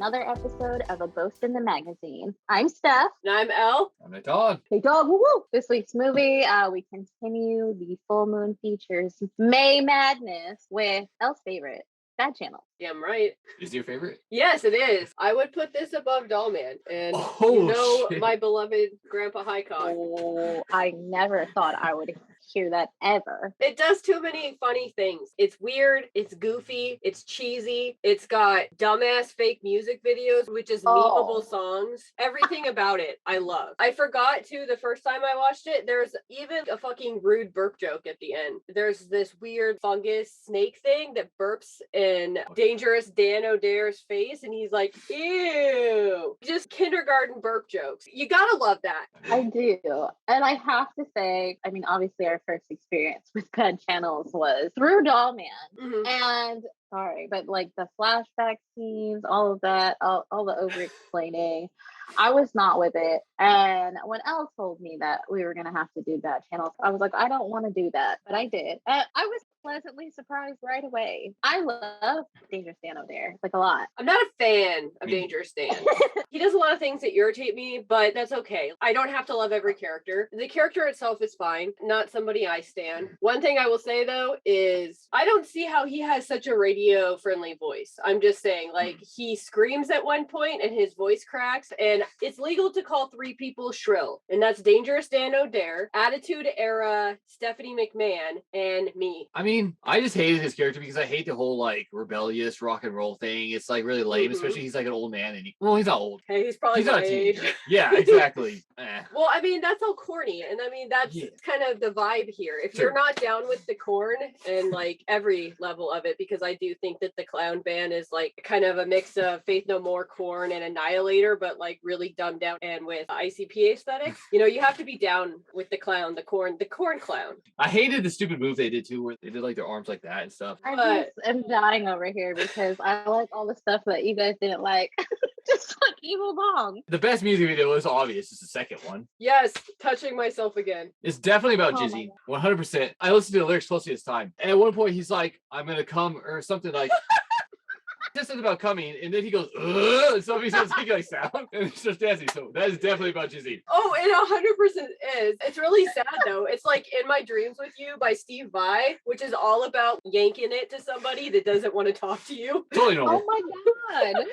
another episode of A Ghost in the Magazine. I'm Stef. And I'm Elle. I'm the dog. Hey dog, woo woo! This week's movie, we continue the full moon features May Madness with Elle's favorite, Bad Channel. Damn right. Is it your favorite? Yes, it is. I would put this above Dollman. And you know shit. my beloved Grandpa Highcock. Oh, I never thought I would hear that ever. It does too many funny things. It's weird, it's goofy, it's cheesy, it's got dumbass fake music videos, which is memeable songs. Everything about it, I love. I forgot to the first time I watched it, there's even a fucking rude burp joke at the end. There's this weird fungus snake thing that burps in Dangerous Dan O'Dare's face, and he's like, ew. Just kindergarten burp jokes. You gotta love that. I do. And I have to say, I mean, obviously our first experience with Bad Channels was through Dollman. Mhm. And sorry, but like the flashback scenes, all of that, all the over explaining, I was not with it. And when Elle told me that we were going to have to do Bad Channels, I was like, I don't want to do that, but I did. I was pleasantly surprised right away. I love Dangerous Dan O'Dare, like a lot. I'm not a fan of Dangerous Dan. He does a lot of things that irritate me, but that's okay. I don't have to love every character. The character itself is fine, not somebody I stan. One thing I will say though is I don't see how he has such a radio friendly voice. I'm just saying, like, he screams at one point and his voice cracks, and it's legal to call 3 people shrill, and that's Dangerous Dan O'Dare, Attitude Era Stephanie McMahon, and me. I mean, I just hated his character because I hate the whole like rebellious rock and roll thing. It's like really lame, especially he's like an old man, and he's not old. Hey, he's probably not my a age. teenager. Yeah, exactly. Well, I mean, that's all corny, and I mean that's kind of the vibe here. If you're not down with the corn and like every level of it, because I do think that the clown band is like kind of a mix of Faith No More, Corn, and Annihilator, but like really dumbed down and with ICP aesthetics. You know, you have to be down with the clown, the corn clown. I hated the stupid move they did too, where they did like their arms like that and stuff. I just am dying over here because I like all the stuff that you guys didn't like. Just like Evil Bong. The best music video is obvious. It's the second one. Yes, touching myself again. It's definitely about Jizzy. 100%. I listened to the lyrics closely this time. And at one point he's like, I'm gonna come or something like just something about coming, and then he goes, ugh, and somebody starts making like sound and he starts dancing. So that is definitely about Jizzy. Oh, it 100% is. It's really sad though. It's like In My Dreams with You by Steve Vai, which is all about yanking it to somebody that doesn't want to talk to you. Totally normal. Oh my god.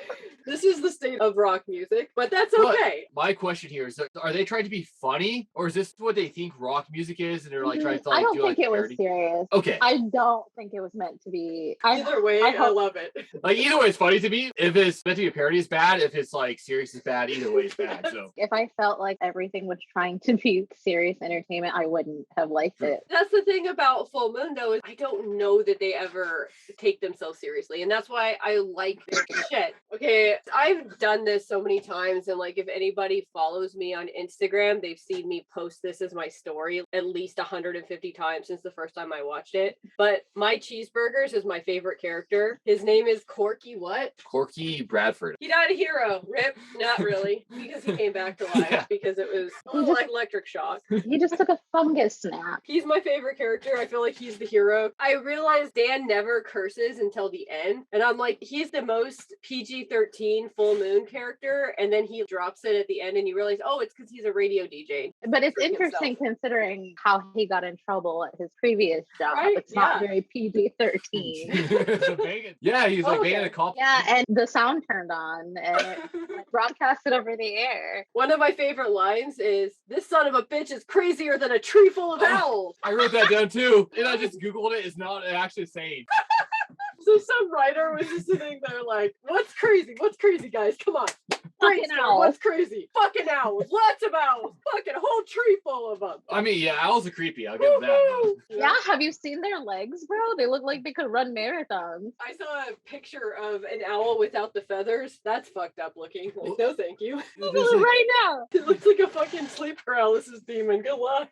This is the state of rock music, but that's okay. But my question here is, are they trying to be funny, or is this what they think rock music is, and they're like trying to like, I don't do think like it was parody? serious. Okay. I don't think it was meant to be. Either way, I love it. Like either way, it's funny to me. If it's meant to be a parody, it's bad. If it's like serious, it's bad. Either way, it's bad. So if I felt like everything was trying to be serious entertainment, I wouldn't have liked it. That's the thing about Full Moon though, is I don't know that they ever take themselves seriously, and that's why I like their shit. Okay, I've done this so many times, and like if anybody follows me on Instagram, they've seen me post this as my story at least 150 times since the first time I watched it. But my Cheeseburgers is my favorite character. His name is Corky what? Corky Bradford. He died a hero. Rip. Not really, because he came back to life because it was like electric shock. He just took a fungus snap. He's my favorite character. I feel like he's the hero. I realized Dan never curses until the end, and I'm like, he's the most PG-13 Full Moon character, and then he drops it at the end and you realize, oh, it's because he's a radio DJ. But it's interesting considering how he got in trouble at his previous job. Right? It's not very PG-13. Yeah, he's like banging a cop. Yeah, and the sound turned on and it broadcasted over the air. One of my favorite lines is, "This son of a bitch is crazier than a tree full of owls." I wrote that down too, and I just Googled it. It's not actually saying. So some writer was just sitting there like, what's crazy? What's crazy, guys? Come on. Fucking owls. What's crazy? Fucking owls. Lots of owls. Fucking whole tree full of them. I mean, yeah, owls are creepy. I'll give them that. Yeah, have you seen their legs, bro? They look like they could run marathons. I saw a picture of an owl without the feathers. That's fucked up looking. Like, no, thank you. Right now. It looks like a fucking sleep paralysis demon. Good luck.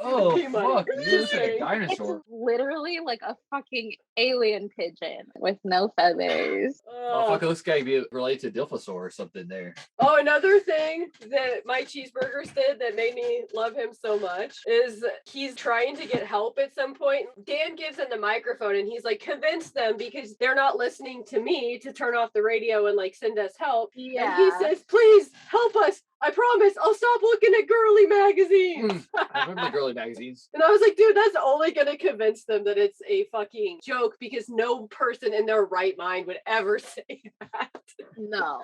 Oh Pea money. fuck, dude, it's like a It's dinosaur. literally like a fucking alien pigeon with no feathers. Oh fuck, it looks like be related to Dilphosaur or something there. Oh, another thing that my Cheeseburgers did that made me love him so much is he's trying to get help at some point. Dan gives him the microphone and he's like, convince them because they're not listening to me to turn off the radio and like send us help. Yeah. And he says, please help us. I promise I'll stop looking at girly magazines. I remember the girly magazines. And I was like, dude, that's only going to convince them that it's a fucking joke because no person in their right mind would ever say that. No.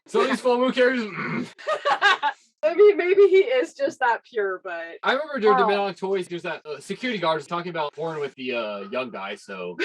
So these full moon characters. I mean, maybe he is just that pure, but I remember during Demonic Toys, there's that security guard was talking about porn with the young guy. So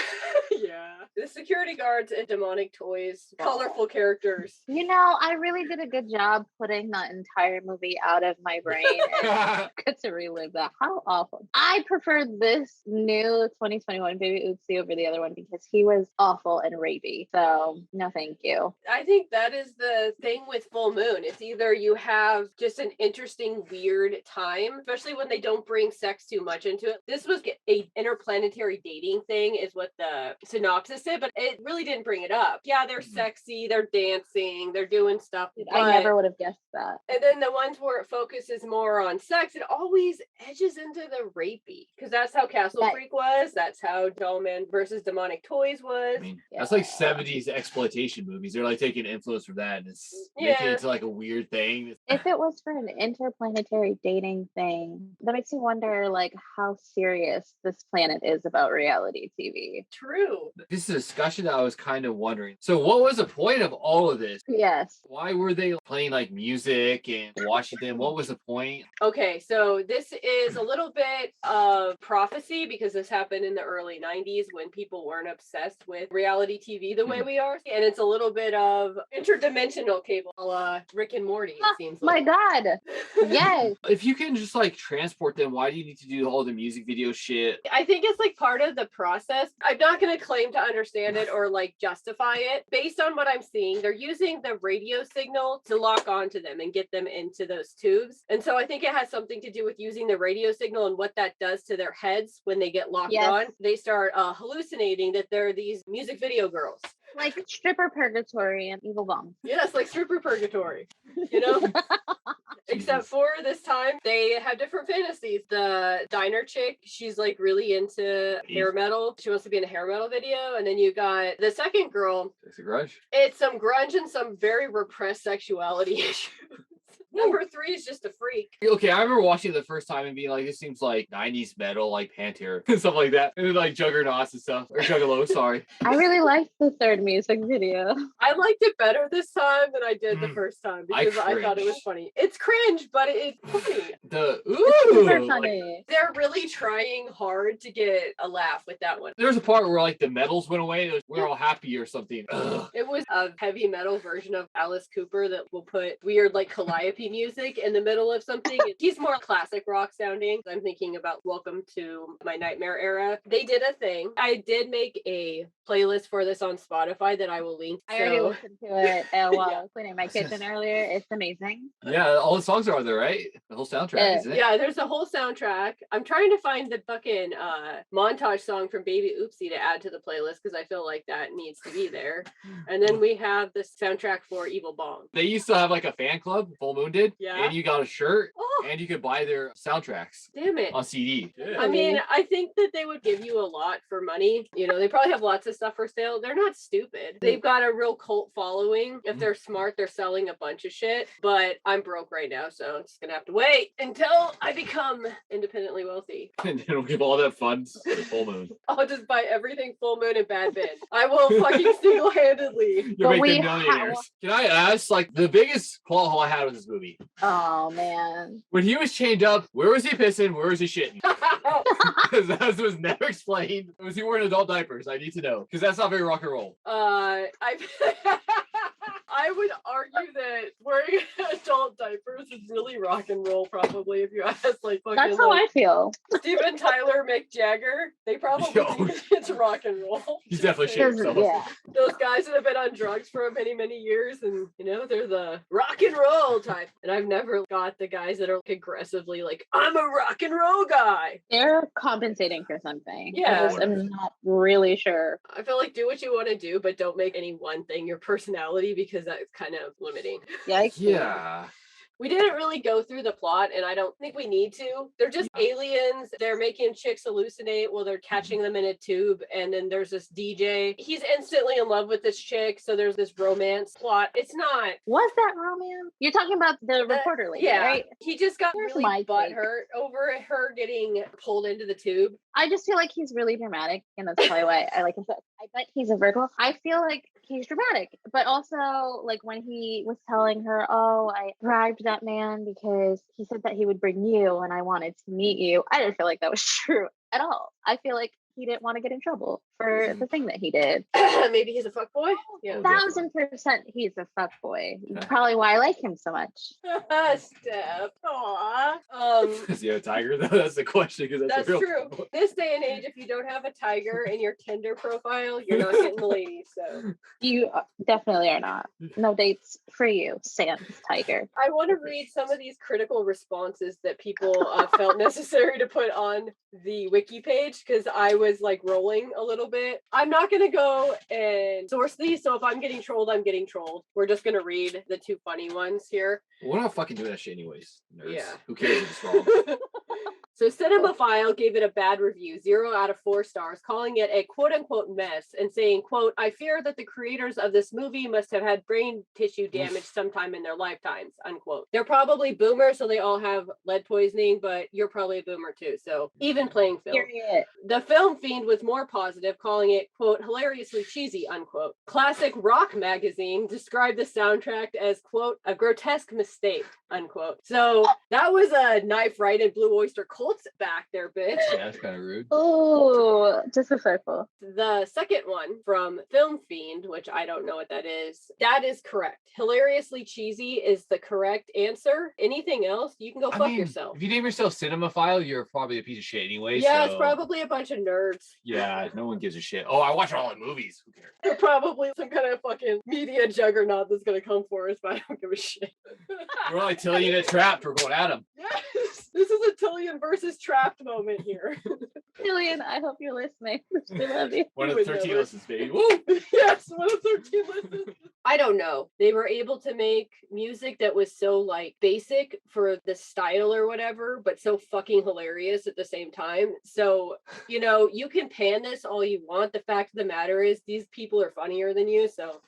yeah, the security guards and Demonic Toys, colorful characters. You know, I really did a good job putting the entire movie out of my brain and get to relive that. How awful. I prefer this new 2021 Baby Oopsie over the other one because he was awful and rapey. So no, thank you. I think that is the thing with Full Moon. It's either you have just an interesting, weird time, especially when they don't bring sex too much into it. This was a interplanetary dating thing is what the synopsis said, but it really didn't bring it up. Yeah, they're sexy, they're dancing, they're doing stuff. Dude, I never would have guessed that. And then the ones where it focuses more on sex, it always edges into the rapey. Because that's how Castle Freak was. That's how Dollman versus Demonic Toys was. I mean, that's like 70s exploitation movies. They're like taking influence from that and it's making it into like a weird thing. If it was for an interplanetary dating thing, that makes me wonder like how serious this planet is about reality TV. True. This is a discussion that I was kind of wondering. So what was the point of all of this? Yes. Why were they playing like music and Washington? What was the point? Okay, so this is a little bit of prophecy because this happened in the early 90s when people weren't obsessed with reality TV the way we are. And it's a little bit of interdimensional cable, Rick and Morty, it seems like. My God. Yes. If you can just like transport them, why do you need to do all the music video shit? I think it's like part of the process. I'm not going to claim to understand it or like justify it. Based on what I'm seeing, they're using the radio signal to lock onto them and get them into those tubes. And so I think it has something to do with using the radio signal and what that does to their heads when they get locked on. They start hallucinating that they're these music video girls. Like stripper purgatory and evil bomb. Yes, like stripper purgatory, you know? Except for this time, they have different fantasies. The diner chick, she's like really into hair metal. She wants to be in a hair metal video. And then you got the second girl. It's a grudge. It's some grunge and some very repressed sexuality issues. Number 3 is just a freak. Okay, I remember watching it the first time and being like, this seems like 90s metal, like Pantera and stuff like that. And then like Juggernauts and stuff. Or Juggalo, sorry. I really liked the third music video. I liked it better this time than I did the first time because I thought it was funny. It's cringe, but it's funny. It's super funny. Like, they're really trying hard to get a laugh with that one. There's a part where like the medals went away. We're all happy or something. Ugh. It was a heavy metal version of Alice Cooper that will put weird like calliope music in the middle of something. He's more classic rock sounding. I'm thinking about Welcome to My Nightmare Era. They did a thing. I did make a playlist for this on Spotify that I will link. I already listened to it while I was cleaning my kitchen earlier. It's amazing. Yeah, all the songs are on there, right? The whole soundtrack, isn't it? Yeah, there's a whole soundtrack. I'm trying to find the fucking montage song from Baby Oopsie to add to the playlist because I feel like that needs to be there. And then we have the soundtrack for Evil Bong. They used to have like a fan club, Full Moon did. Yeah. And you got a shirt and you could buy their soundtracks. Damn it. On CD. Yeah. I mean, I think that they would give you a lot for money. You know, they probably have lots of stuff for sale. They're not stupid. They've got a real cult following. If they're smart, they're selling a bunch of shit. But I'm broke right now, so I'm just gonna have to wait until I become independently wealthy. And then we'll give all that funds to Full Moon. I'll just buy everything Full Moon and Bad Bin. I will fucking single-handedly. You're making millionaires. Can I ask, like, the biggest plot hole I had with this movie? Oh man. When he was chained up, where was he pissing? Where was he shitting? Because that was never explained. Was he wearing adult diapers? I need to know. Because that's not very rock and roll. I I would argue that wearing adult diapers is really rock and roll, probably, if you ask like fucking That's how I feel. Steven Tyler, Mick Jagger. They probably think it's rock and roll. He's definitely shit himself. Yeah. Those guys that have been on drugs for many, many years, and you know, they're the rock and roll type. And I've never got the guys that are like, aggressively like, I'm a rock and roll guy. They're compensating for something. Yeah. I'm not really sure. I feel like do what you want to do, but don't make any one thing your personality, because that's kind of limiting. Yikes. Yeah. We didn't really go through the plot, and I don't think we need to. They're just aliens. They're making chicks hallucinate while they're catching them in a tube. And then there's this DJ. He's instantly in love with this chick. So there's this romance plot. It's not. Was that romance? You're talking about the reporter lady, yeah. right? He just got Here's really my take. butthurt over her getting pulled into the tube. I just feel like he's really dramatic, and that's probably why I like him. I bet he's a Virgo. I feel like he's dramatic, but also like when he was telling her, "Oh, I bribed that man because he said that he would bring you, and I wanted to meet you." I didn't feel like that was true at all. I feel like he didn't want to get in trouble for the thing that he did. Maybe he's a fuckboy. Yeah, 1000% he's a fuckboy. Probably why I like him so much. Stef. Aww. Is he a tiger though? That's the question, because that's true. This day and age, if you don't have a tiger in your Tinder profile, you're not getting the ladies. So you definitely are not. No dates for you, Sans Tiger. I want to read some of these critical responses that people felt necessary to put on the wiki page, because I was like rolling a little bit. I'm not going to go and source these, so if I'm getting trolled, I'm getting trolled. We're just going to read the two funny ones here. We're not fucking doing that shit anyways. Nerds. Yeah. Who cares if it's wrong? So Cinemaphile gave it a bad review, 0 out of 4 stars, calling it a quote-unquote mess and saying, quote, I fear that the creators of this movie must have had brain tissue damage sometime in their lifetimes, unquote. They're probably boomers, so they all have lead poisoning, but you're probably a boomer too, so even playing field. Period. The Film Fiend was more positive, calling it, quote, hilariously cheesy, unquote. Classic Rock Magazine described the soundtrack as, quote, a grotesque mistake, unquote. So that was a knife right in Blue Oyster Cult's back there, bitch. Yeah, that's kind of rude. Oh, disrespectful. The second one from Film Fiend, which I don't know what that is, that is correct. Hilariously cheesy is the correct answer. Anything else, you can go fuck yourself. If you name yourself Cinemaphile, you're probably a piece of shit anyway. Yeah, so... it's probably a bunch of nerds. Yeah, no one gives a shit. Oh, I watch all the movies. Who cares? They're probably some kind of fucking media juggernaut that's gonna come for us, but I don't give a shit. We're like Tillian and Trapped. We're going at him. Yes, this is a Tillian versus Trapped moment here. Tillian, I hope you're listening. We love you. One of the 13 listens, baby. Woo! Yes, one of 13 listens. I don't know. They were able to make music that was so like basic for the style or whatever, but so fucking hilarious at the same time. So, you know, you can pan this all you want. The fact of the matter is these people are funnier than you, so.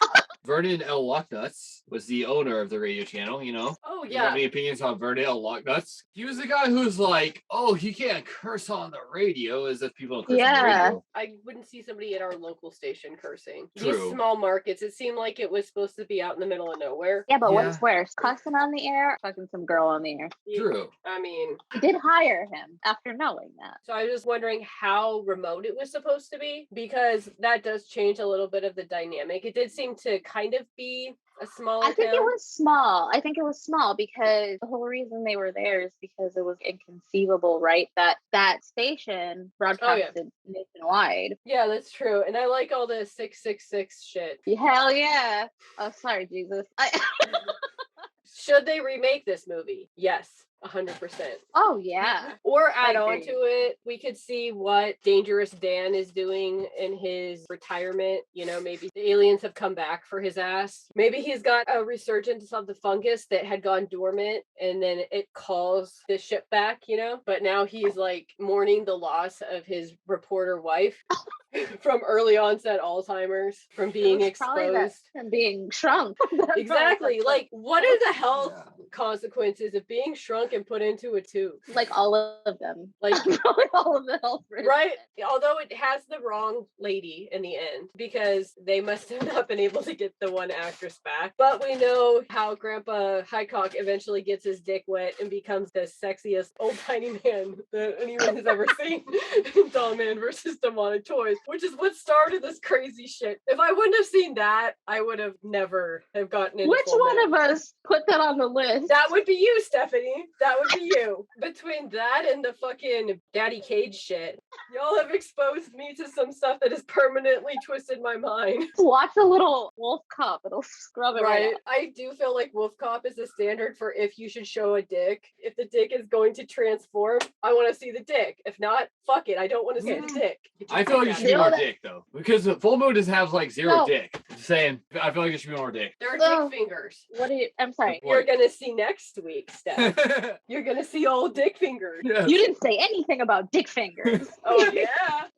Vernon L. Locknuts was the owner of the radio channel, you know? Oh, You yeah. have any opinions on Vernon L. Locknuts? He was the guy who's like, oh, he can't curse on the radio, as if people don't curse on the radio. I wouldn't see somebody at our local station cursing. True. These small markets, it seemed like it was supposed to be out in the middle of nowhere. Yeah, but what's worse? Cussing on the air, fucking some girl on the air. True. I mean, I did hire him after knowing that. so I was just wondering how remote it was supposed to be, because that does change a little bit of the dynamic. It did seem to kind of be a smaller I think town. it was small. I think it was small because the whole reason they were there is because it was inconceivable, right? That station broadcasted nationwide. Yeah, that's true. And I like all the 666 shit. Hell yeah. Oh, sorry, Jesus. Should they remake this movie? Yes. 100%. Oh yeah. Or add I on agree. to it. We could see what Dangerous Dan is doing in his retirement. You know, maybe the aliens have come back for his ass. Maybe he's got a resurgence of the fungus that had gone dormant and then it calls the ship back, you know? But now he's like mourning the loss of his reporter wife from early onset Alzheimer's, from being exposed. And being shrunk. Exactly. Like, what are the health consequences of being shrunk trunk and put into a tube. Like all of them. Like all of the helpers. right? Although it has the wrong lady in the end because they must have not been able to get the one actress back. But we know how Grandpa Highcock eventually gets his dick wet and becomes the sexiest old tiny man that anyone has ever seen in Doll Man versus Demonic Toys, which is what started this crazy shit. If I wouldn't have seen that, I would have never have gotten into Which Full one Moon. of us put that on the list? That would be you, Stephanie. That would be you. Between that and the fucking Daddy Cage shit, y'all have exposed me to some stuff that has permanently twisted my mind. Watch a little Wolf Cop. It'll scrub it right Right. out. I do feel like Wolf Cop is a standard for if you should show a dick. If the dick is going to transform, I want to see the dick. If not, fuck it. I don't want to see the dick. I feel like there should be Feel more that- dick though, because the Full Moon doesn't have like zero No. dick. Just saying, I feel like there should be more dick. There are No. dick fingers. What do you? I'm sorry. You're gonna see next week, Steph. Yes. You're gonna see old dick fingers. You didn't say anything about dick fingers. Oh yeah.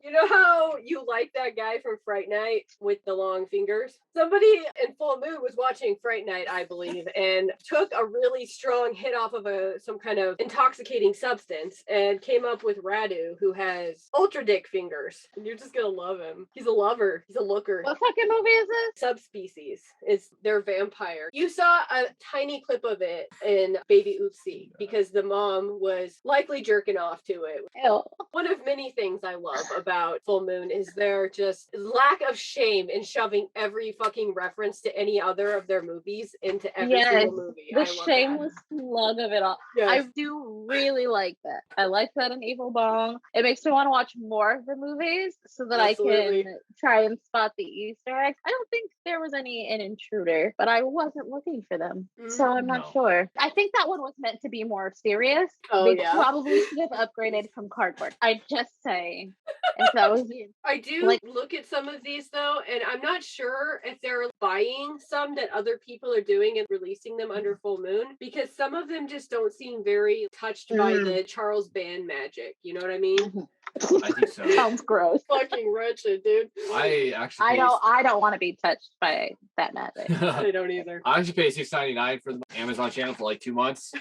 You know how you like that guy from Fright Night with the long fingers? Somebody in Full Moon was watching Fright Night, I believe, and took a really strong hit off of some kind of intoxicating substance and came up with Radu, who has ultra dick fingers. And you're just gonna love him. He's a lover. He's a looker. What fucking movie is this? Subspecies is their vampire. You saw a tiny clip of it in Baby Oopsie because the mom was likely jerking off to it. Ew. One of many things I love about Full Moon is their just lack of shame in shoving every fucking reference to any other of their movies into every Yes, single movie. The I love shameless plug of it all. that. I Yes. do really like that. I like that in Evil Bong. It makes me want to watch more of the movies so that Absolutely. I can try and spot the Easter eggs. I don't think there was any in Intruder, but I wasn't looking for them. So I'm not No. sure. I think that one was meant to be more serious. Oh, They yeah. probably should have upgraded from cardboard. I just say. If that was you. I do Like- look at some of these though, and I'm not sure if they're buying some that other people are doing and releasing them under Full Moon because some of them just don't seem very touched by Mm. the Charles Band magic. You know what I mean? I think so. Sounds gross. Fucking wretched, dude. I actually. I don't want to be touched by that magic. I don't either. I actually paid $6.99 for the Amazon channel for like 2 months.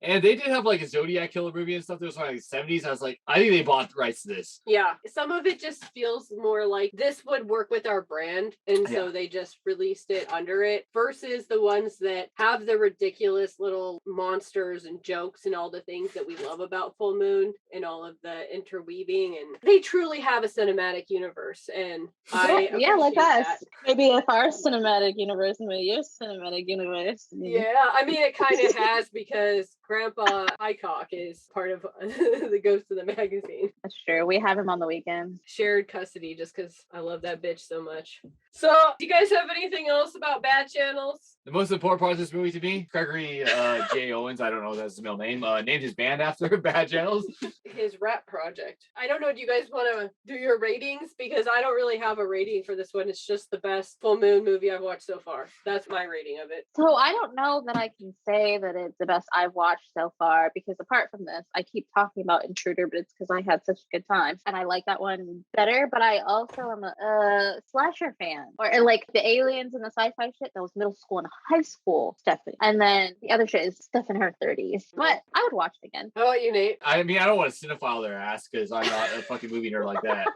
And they did have like a Zodiac killer movie and stuff that was from like the 70s. I was like, I think they bought the rights to this. Yeah, some of it just feels more like this would work with our brand, and so Yeah. they just released it under it versus the ones that have the ridiculous little monsters and jokes and all the things that we love about Full Moon and all of the interweaving, and they truly have a cinematic universe, and I Yeah, like appreciate us. that. Maybe if our cinematic universe and your cinematic universe. Yeah, I mean it kind of has because Grandpa Highcock is part of the Ghost of the Magazine. That's true. We have him on the weekends. Shared custody just because I love that bitch so much. So, do you guys have anything else about bad channels? The most important part of this movie to me, Gregory J. Owens, I don't know if that's his middle name, named his band after Bad Channels. His rap project. I don't know, do you guys want to do your ratings? Because I don't really have a rating for this one. It's just the best Full Moon movie I've watched so far. That's my rating of it. So I don't know that I can say that it's the best I've watched so far because apart from this, I keep talking about Intruder, but it's because I had such a good time and I like that one better. But I also am a slasher fan, or like the aliens and the sci-fi shit that was middle school and high school stuff. And then the other shit is stuff in her 30s. But I would watch it again. How about you, Nate? I mean, I don't want to cinephile their ass because I'm not a fucking movie nerd like that.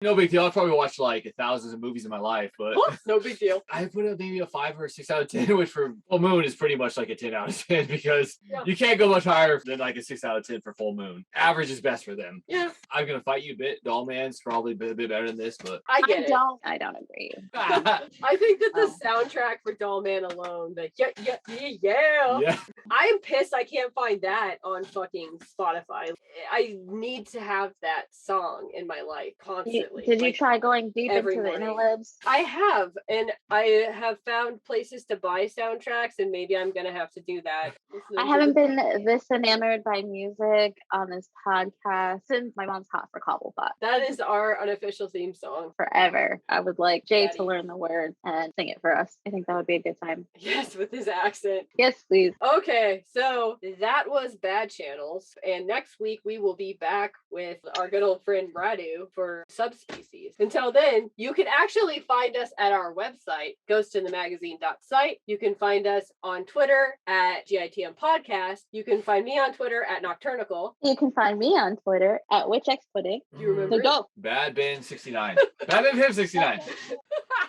No big deal. I've probably watched like thousands of movies in my life, but No big deal. I put it maybe a 5 or 6 out of 10, which for Full Moon is pretty much like a 10 out of 10 because Yeah. you can't go much higher than like a 6 out of 10 for Full Moon. Average is best for them. Yeah, I'm gonna fight you a bit. Doll Man's probably a bit better than this, but I get it. I don't agree. I think that the Oh. soundtrack for Doll Man alone, the yeah. yeah. I'm pissed I can't find that on fucking Spotify. I need to have that song in my life constantly. Did you Like, try going deep every into the morning. interwebs? I have, and I have found places to buy soundtracks, and maybe I'm gonna have to do that. I haven't been this enamored by music on this podcast since my mom's hot for Cobblepot. That is our unofficial theme song. Forever. I would like Jay Daddy. to learn the words and sing it for us. I think that would be a good time. Yes, with his accent. Yes, please. Okay, so that was Bad Channels, and next week we will be back with our good old friend Radu for Subspecies. species. Until then, you can actually find us at our website, ghostinthemagazine.site. You can find us on Twitter at GITM Podcast. You can find me on Twitter at Nocturnical. You can find me on Twitter at WitchXPudding. Do you remember So go. Bad Ben 69. Bad Ben Pimp 69.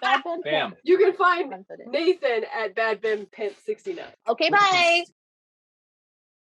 Bad Ben Bam. You can find on Twitter. Nathan at Bad Ben Pimp 69. Okay, bye.